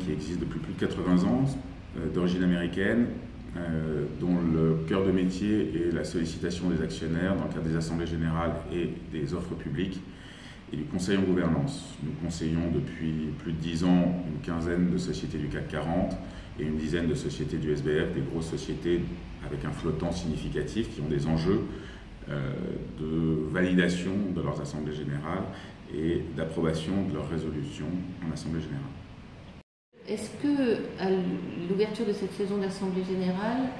qui existe depuis plus de 80 ans, d'origine américaine, dont le cœur de métier est la sollicitation des actionnaires dans le cadre des assemblées générales et des offres publiques et du conseil en gouvernance. Nous conseillons depuis plus de 10 ans une quinzaine de sociétés du CAC 40 et une dizaine de sociétés du SBF, des grosses sociétés avec un flottant significatif qui ont des enjeux de validation de leurs assemblées générales et d'approbation de leurs résolutions en assemblée générale. Est-ce que, à l'ouverture de cette saison d'Assemblée générale,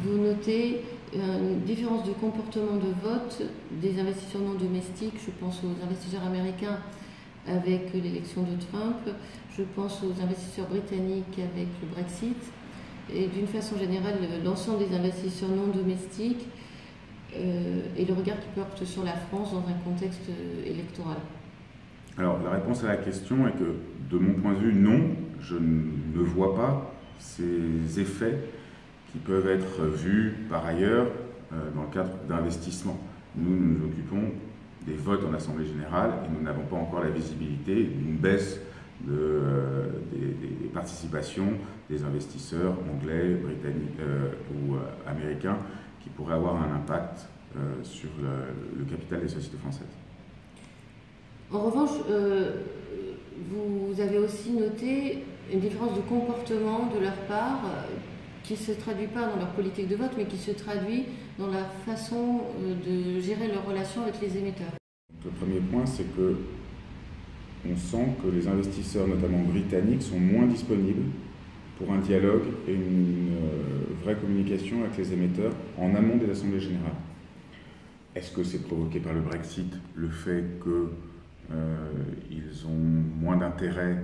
vous notez une différence de comportement de vote des investisseurs non domestiques? Je pense aux investisseurs américains avec l'élection de Trump, je pense aux investisseurs britanniques avec le Brexit, et d'une façon générale, l'ensemble des investisseurs non domestiques et le regard qu'ils portent sur la France dans un contexte électoral. Alors, la réponse à la question est que, de mon point de vue, non, je ne vois pas ces effets qui peuvent être vus par ailleurs dans le cadre d'investissements. Nous nous occupons des votes en Assemblée générale et nous n'avons pas encore la visibilité d'une baisse des participations des investisseurs anglais, britanniques ou américains qui pourraient avoir un impact sur le capital des sociétés françaises. En revanche, vous avez aussi noté une différence de comportement de leur part qui ne se traduit pas dans leur politique de vote, mais qui se traduit dans la façon de gérer leurs relations avec les émetteurs. Le premier point, c'est que on sent que les investisseurs, notamment britanniques, sont moins disponibles pour un dialogue et une vraie communication avec les émetteurs en amont des assemblées générales. Est-ce que c'est provoqué par le Brexit, le fait qu'ils ont moins d'intérêt,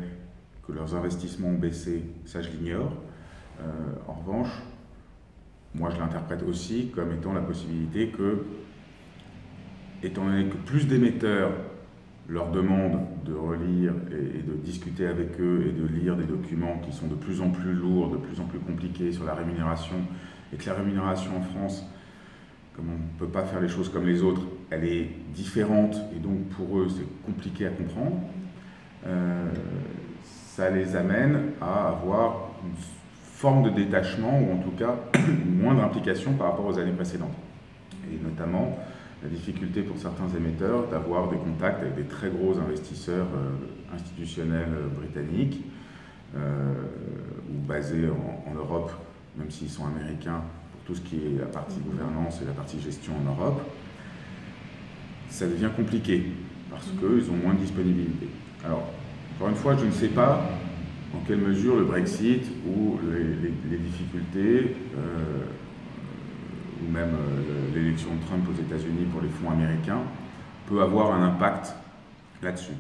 que leurs investissements ont baissé? Ça, je l'ignore. En revanche, moi, je l'interprète aussi comme étant la possibilité que, étant donné que plus d'émetteurs leur demandent de relire et de discuter avec eux et de lire des documents qui sont de plus en plus lourds, de plus en plus compliqués sur la rémunération, et que la rémunération en France, comme on ne peut pas faire les choses comme les autres, elle est différente et donc pour eux c'est compliqué à comprendre, ça les amène à avoir une forme de détachement ou en tout cas une moindre implication par rapport aux années précédentes. Et notamment la difficulté pour certains émetteurs d'avoir des contacts avec des très gros investisseurs institutionnels britanniques ou basés en Europe, même s'ils sont américains, tout ce qui est la partie gouvernance et la partie gestion en Europe, ça devient compliqué parce qu'ils ont moins de disponibilité. Alors, encore une fois, je ne sais pas en quelle mesure le Brexit ou les difficultés ou même l'élection de Trump aux États-Unis pour les fonds américains peut avoir un impact là-dessus.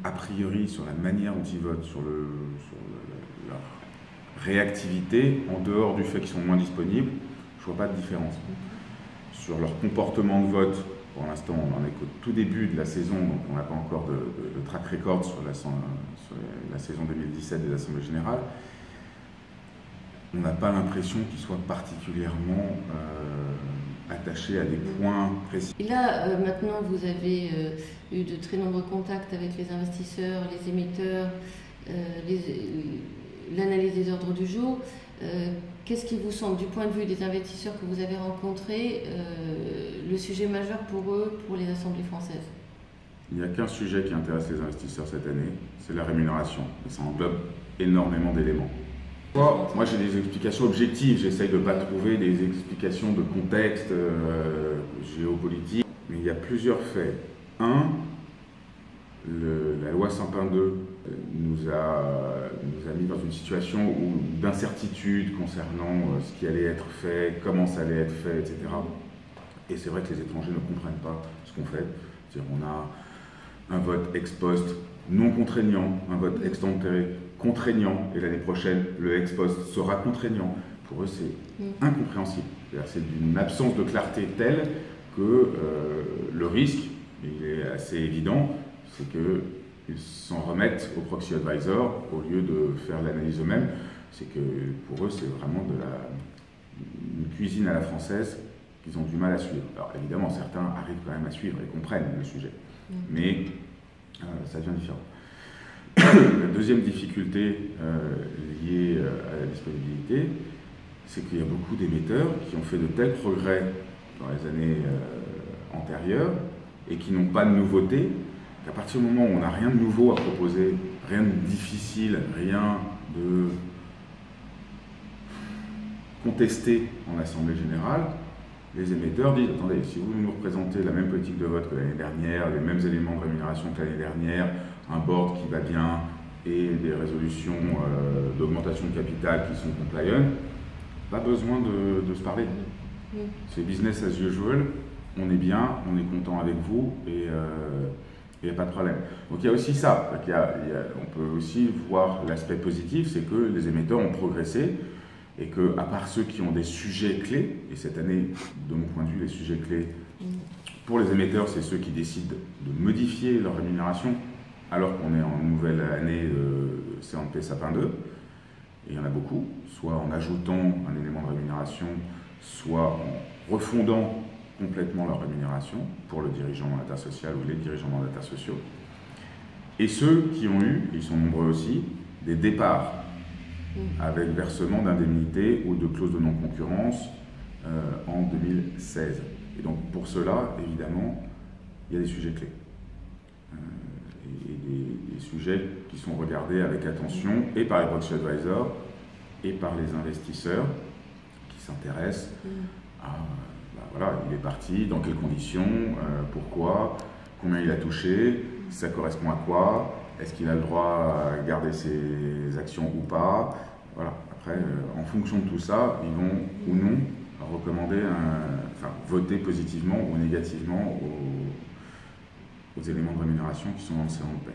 A priori, sur la manière dont ils votent, sur leur réactivité, en dehors du fait qu'ils sont moins disponibles, je ne vois pas de différence. Sur leur comportement de vote, pour l'instant, on n'en est qu'au tout début de la saison, donc on n'a pas encore de track record sur la saison 2017 des Assemblées Générales. On n'a pas l'impression qu'ils soient particulièrement attachés à des points précis. Et là, maintenant, vous avez eu de très nombreux contacts avec les investisseurs, les émetteurs, l'analyse des ordres du jour. Qu'est-ce qui vous semble, du point de vue des investisseurs que vous avez rencontrés, le sujet majeur pour eux, pour les assemblées françaises? Il n'y a qu'un sujet qui intéresse les investisseurs cette année, c'est la rémunération. Et ça englobe énormément d'éléments. Moi, j'ai des explications objectives, j'essaye de ne pas trouver des explications de contexte géopolitique, mais il y a plusieurs faits. Un, la loi Sapin 2 nous a mis dans une situation d'incertitude concernant ce qui allait être fait, comment ça allait être fait, etc. Et c'est vrai que les étrangers ne comprennent pas ce qu'on fait. C'est-à-dire on a un vote ex post non contraignant, un vote ex ante contraignant, et l'année prochaine, le ex post sera contraignant. Pour eux, c'est incompréhensible. C'est d'une absence de clarté telle que le risque, il est assez évident, c'est qu'ils s'en remettent au proxy advisor au lieu de faire l'analyse eux-mêmes. C'est que pour eux, c'est vraiment une cuisine à la française qu'ils ont du mal à suivre. Alors évidemment, certains arrivent quand même à suivre et comprennent le sujet, mais ça devient différent. La deuxième difficulté liée à la disponibilité, c'est qu'il y a beaucoup d'émetteurs qui ont fait de tels progrès dans les années antérieures et qui n'ont pas de nouveautés, qu'à partir du moment où on n'a rien de nouveau à proposer, rien de difficile, rien de contesté en Assemblée générale, les émetteurs disent, attendez, si vous nous représentez la même politique de vote que l'année dernière, les mêmes éléments de rémunération que l'année dernière, un board qui va bien et des résolutions d'augmentation de capital qui sont compliant, pas besoin de se parler. C'est business as usual, on est bien, on est content avec vous et il n'y a pas de problème. Donc il y a aussi ça, on peut aussi voir l'aspect positif, c'est que les émetteurs ont progressé et que, à part ceux qui ont des sujets clés, et cette année, de mon point de vue, les sujets clés pour les émetteurs, c'est ceux qui décident de modifier leur rémunération alors qu'on est en nouvelle année CNP Sapin 2, et il y en a beaucoup, soit en ajoutant un élément de rémunération, soit en refondant complètement leur rémunération pour le dirigeant mandataire social ou les dirigeants mandataires sociaux. Et ceux qui ont eu, ils sont nombreux aussi, des départs avec versement d'indemnités ou de clauses de non-concurrence en 2016. Et donc pour cela, évidemment, il y a des sujets clés. Et des sujets qui sont regardés avec attention et par les proxy advisors et par les investisseurs qui s'intéressent à voilà, il est parti, dans quelles conditions, pourquoi, combien il a touché, ça correspond à quoi, est-ce qu'il a le droit à garder ses actions ou pas. Voilà. Après, en fonction de tout ça, ils vont ou non recommander, voter positivement ou négativement aux éléments de rémunération qui sont dans le CNP.